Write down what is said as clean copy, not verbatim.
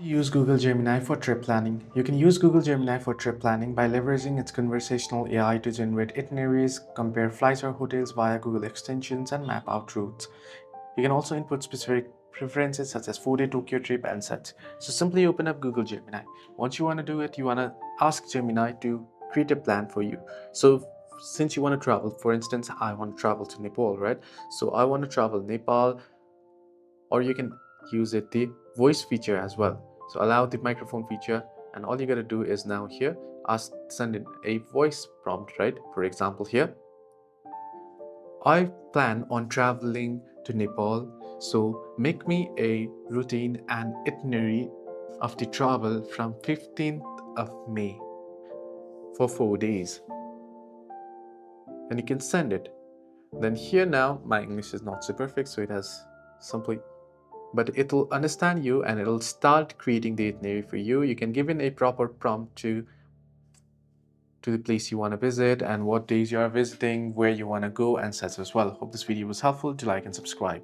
Use Google Gemini for trip planning. You can use Google Gemini for trip planning by leveraging its conversational AI to generate itineraries, compare flights or hotels via Google extensions, and map out routes. You can also input specific preferences such as 4-day Tokyo trip and such. So simply open up Google Gemini. Once you want to do it, you want to ask Gemini to create a plan for you. So since you want to travel, for instance, I want to travel to Nepal, right? So I want to travel Nepal, or you can use it the voice feature as well. So allow the microphone feature, and all you gotta do is now here send in a voice prompt, right? For example, here, I plan on traveling to Nepal, so make me a routine and itinerary of the travel from 15th of May for 4 days, and you can send it. Then here, now my English is not so perfect, so it has simply, but it'll understand you and it'll start creating the itinerary for you. You can give in a proper prompt to the place you want to visit and what days you are visiting, where you want to go, and such as well. Hope this video was helpful. Do like and subscribe.